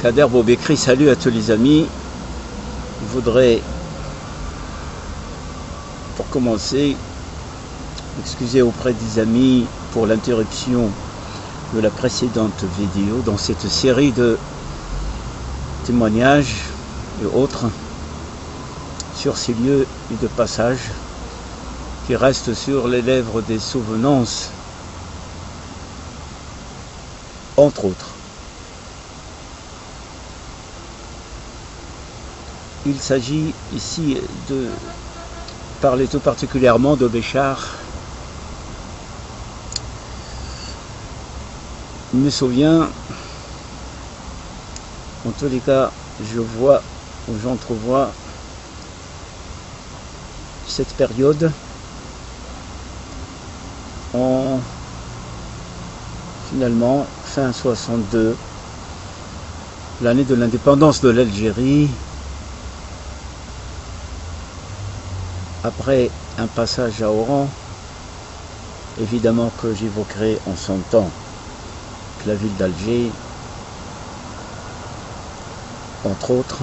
Kader Bobekri, salut à tous les amis. Je voudrais, pour commencer, excuser auprès des amis pour l'interruption de la précédente vidéo dans cette série de témoignages et autres sur ces lieux et de passage qui restent sur les lèvres des souvenances, entre autres. Il s'agit ici de parler tout particulièrement de Béchar. Je me souviens, en tous les cas, je vois ou j'entrevois cette période en finalement fin 62, l'année de l'indépendance de l'Algérie, après un passage à Oran, évidemment que j'évoquerai en son temps la ville d'Alger, entre autres,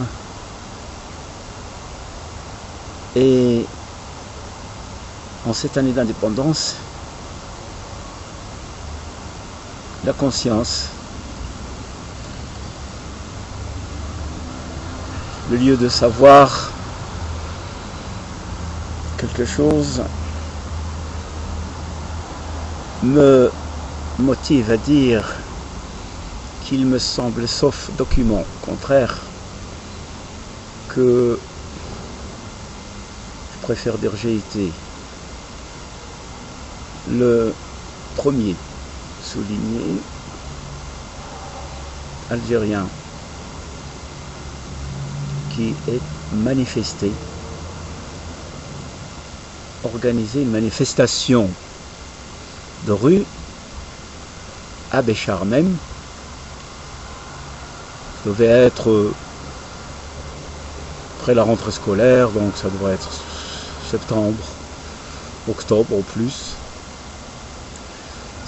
et en cette année d'indépendance, la conscience, le lieu de savoir quelque chose me motive à dire qu'il me semble, sauf document contraire, que je préfère dire j'ai été le premier souligné algérien qui est manifesté, organisé une manifestation de rue à Béchar même. Ça devait être après la rentrée scolaire, donc ça devrait être septembre, octobre au plus.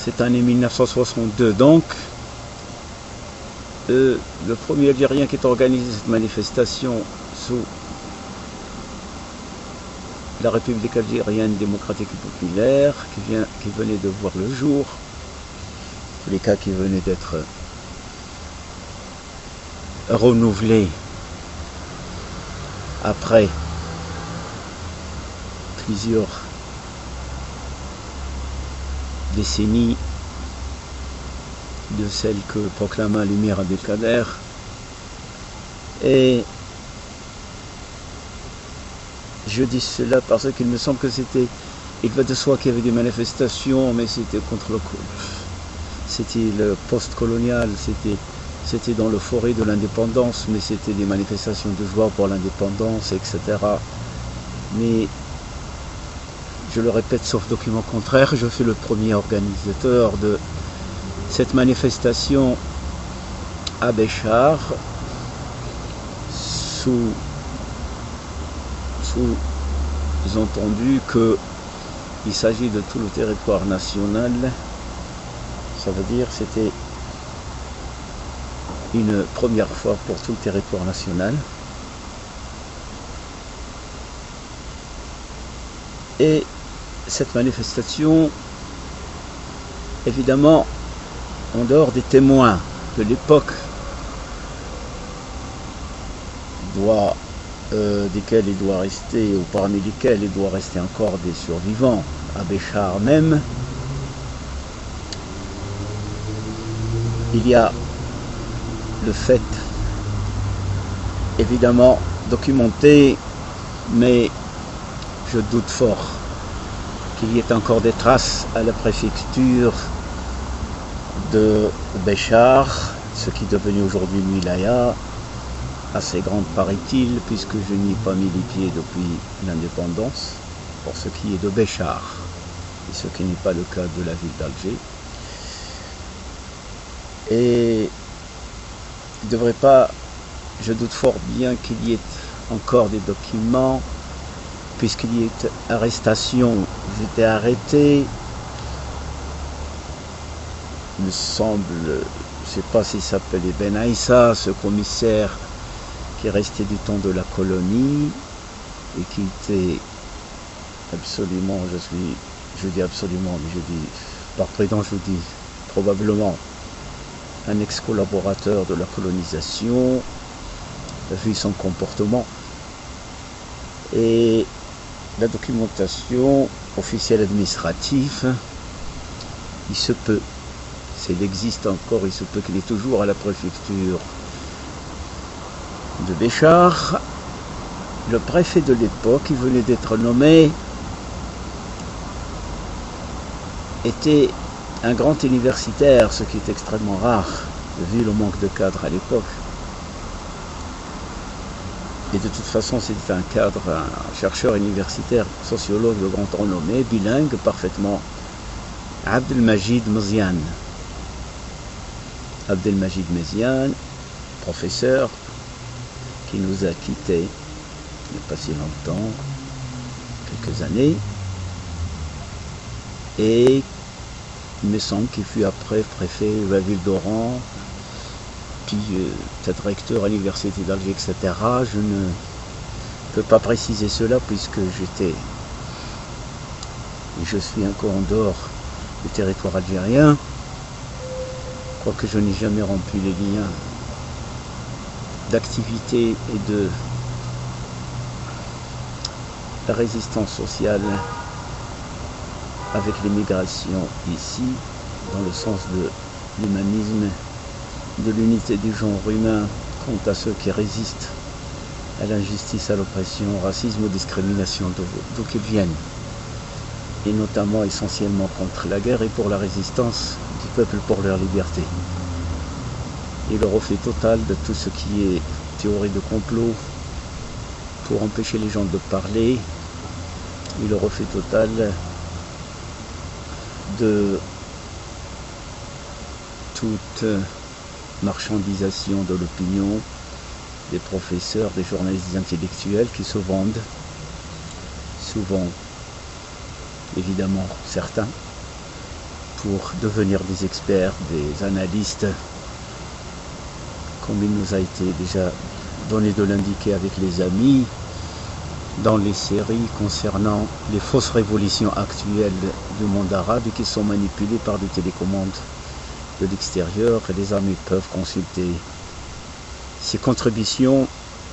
C'est année 1962, donc le premier Algérien qui est organisé cette manifestation sous la République algérienne démocratique et populaire, qui venait de voir le jour, tous les cas qui venaient d'être renouvelés après plusieurs décennies de celle que proclama l'émir Abdelkader. Et je dis cela parce qu'il me semble que c'était, il va de soi qu'il y avait des manifestations, mais c'était contre le post-colonial, c'était dans le forêt de l'indépendance, mais c'était des manifestations de joie pour l'indépendance, etc. Mais je le répète, sauf document contraire, je suis le premier organisateur de cette manifestation à Béchar, sous-entendu qu'il s'agit de tout le territoire national. Ça veut dire c'était une première fois pour tout le territoire national. Et cette manifestation, évidemment, en dehors des témoins de l'époque, desquels il doit rester, ou parmi lesquels il doit rester encore des survivants à Béchar même, il y a le fait, évidemment, documenté, mais je doute fort qu'il y ait encore des traces à la préfecture de Béchar, ce qui est devenu aujourd'hui Wilaya, assez grande paraît-il, puisque je n'y ai pas mis les pieds depuis l'indépendance, pour ce qui est de Béchar, et ce qui n'est pas le cas de la ville d'Alger. Et il ne devrait pas, je doute fort bien qu'il y ait encore des documents, puisqu'il y ait arrestation. J'étais arrêté, il me semble, je ne sais pas s'il s'appelait Ben Aïssa, ce commissaire qui restait du temps de la colonie et qui était absolument, je dis absolument, mais je dis par prudence, je dis probablement un ex-collaborateur de la colonisation, vu son comportement. Et la documentation officielle administrative, il se peut, s'il existe encore, il se peut qu'il est toujours à la préfecture de Béchar. Le préfet de l'époque, qui venait d'être nommé, était un grand universitaire, ce qui est extrêmement rare, vu le manque de cadres à l'époque. Et de toute façon, c'était un cadre, un chercheur universitaire, sociologue de grande renommée, bilingue parfaitement, Abdelmajid Meziane. Abdelmajid Meziane, professeur, qui nous a quittés il n'y a pas si longtemps, quelques années, et il me semble qu'il fut après préfet de la ville d'Oran, puis peut-être recteur à l'université d'Alger, etc. Je ne peux pas préciser cela puisque je suis encore en dehors du territoire algérien, quoique je n'ai jamais rompu les liens d'activité et de la résistance sociale avec l'immigration ici, dans le sens de l'humanisme, de l'unité du genre humain quant à ceux qui résistent à l'injustice, à l'oppression, au racisme, aux discriminations d'où qu'ils viennent, et notamment essentiellement contre la guerre et pour la résistance du peuple pour leur liberté. Et le refus total de tout ce qui est théorie de complot pour empêcher les gens de parler, et le refus total de toute marchandisation de l'opinion des professeurs, des journalistes, des intellectuels qui se vendent, souvent évidemment certains, pour devenir des experts, des analystes, comme il nous a été déjà donné de l'indiquer avec les amis dans les séries concernant les fausses révolutions actuelles du monde arabe et qui sont manipulées par des télécommandes de l'extérieur, et les amis peuvent consulter ces contributions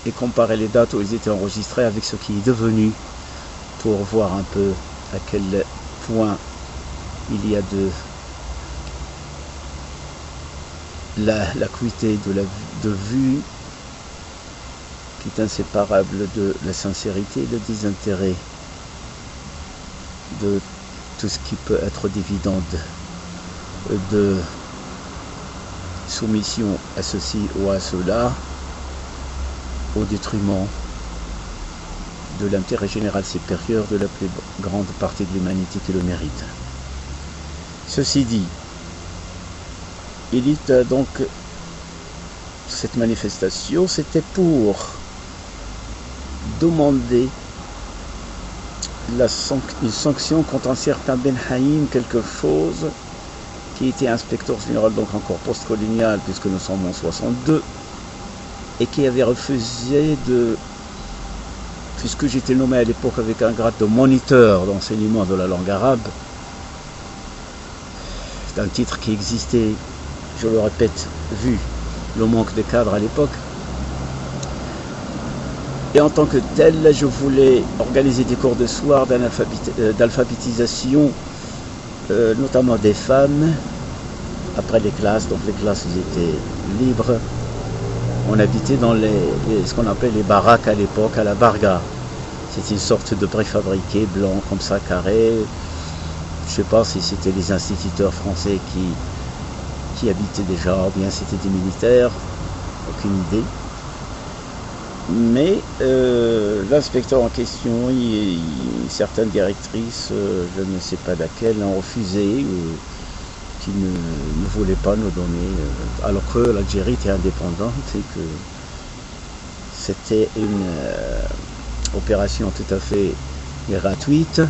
et comparer les dates où ils étaient enregistrés avec ce qui est devenu, pour voir un peu à quel point il y a de l'acuité de vue qui est inséparable de la sincérité et le désintérêt de tout ce qui peut être dividende de soumission à ceci ou à cela, au détriment de l'intérêt général supérieur de la plus grande partie de l'humanité qui le mérite. Ceci dit, il y a donc cette manifestation, c'était pour demander une sanction contre un certain Ben Haïm, quelque chose, qui était inspecteur général, donc encore post-colonial, puisque nous sommes en 62, et qui avait refusé puisque j'étais nommé à l'époque avec un grade de moniteur d'enseignement de la langue arabe, c'est un titre qui existait, je le répète, vu le manque de cadres à l'époque. Et en tant que tel, je voulais organiser des cours de soir d'alphabétisation, notamment des femmes, après les classes. Donc les classes étaient libres. On habitait dans ce qu'on appelait les baraques à l'époque, à la Barga. C'était une sorte de préfabriqué blanc, comme ça, carré. Je ne sais pas si c'était les instituteurs français qui habitaient déjà, ou bien c'était des militaires, aucune idée. Mais l'inspecteur en question, certaines directrices, je ne sais pas laquelle, ont refusé, qui ne voulaient pas nous donner, alors que l'Algérie était indépendante et que c'était une opération tout à fait gratuite,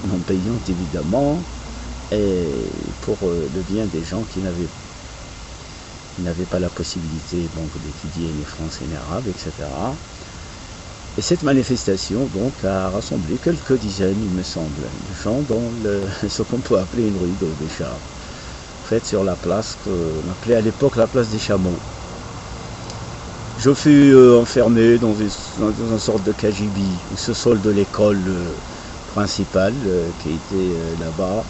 non payante évidemment, et pour le bien des gens qui n'avaient qui n'avaient pas la possibilité donc d'étudier ni français ni arabe, etc. Et cette manifestation donc a rassemblé quelques dizaines, il me semble, de gens dans ce qu'on peut appeler une rue de Béchar. En fait, sur la place qu'on appelait à l'époque la place des Chameaux. Je fus enfermé dans une sorte de KGB, où se solde l'école principale qui était là-bas.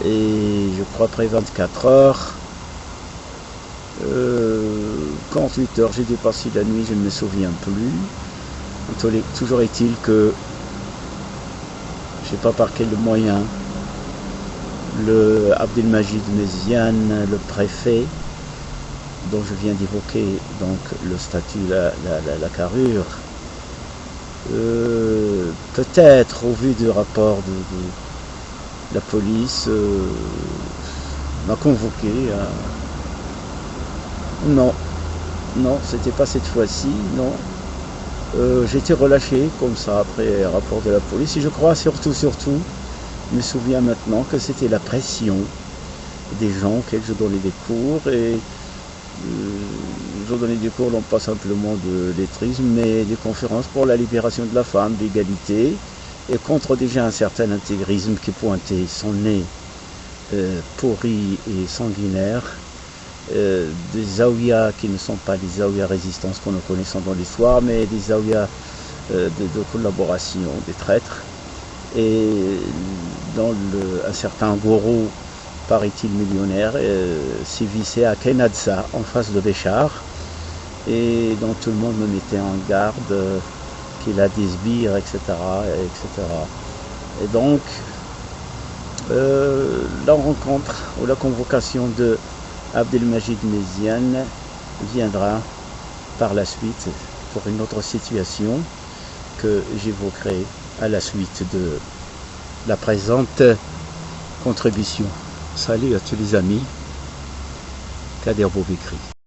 Et je crois après 24 heures, 48 heures, j'ai dépassé la nuit, je ne me souviens plus. Toujours est-il que, je ne sais pas par quel moyen, le Abdelmajid Méziane, le préfet, dont je viens d'évoquer donc le statut, la carrure, peut-être au vu du rapport de la police, m'a convoqué à... Non, c'était pas cette fois-ci, non. J'ai été relâché comme ça après le rapport de la police et je crois surtout, je me souviens maintenant que c'était la pression des gens auxquels je donnais des cours et je donnais des cours non pas simplement de lettrisme mais des conférences pour la libération de la femme, d'égalité et contre déjà un certain intégrisme qui pointait son nez pourri et sanguinaire. Des zaouïas qui ne sont pas des zaouïas résistance qu'on nous connaissons dans l'histoire, mais des zaouïas de collaboration, des traîtres. Et dans un certain gourou, paraît-il millionnaire, sévissait à Kenadsa, en face de Béchar, et dont tout le monde me mettait en garde qu'il a des sbires, etc., etc. Et donc, la rencontre ou la convocation de Abdelmajid Méziane viendra par la suite pour une autre situation que j'évoquerai à la suite de la présente contribution. Salut à tous les amis, Kader Boubekri.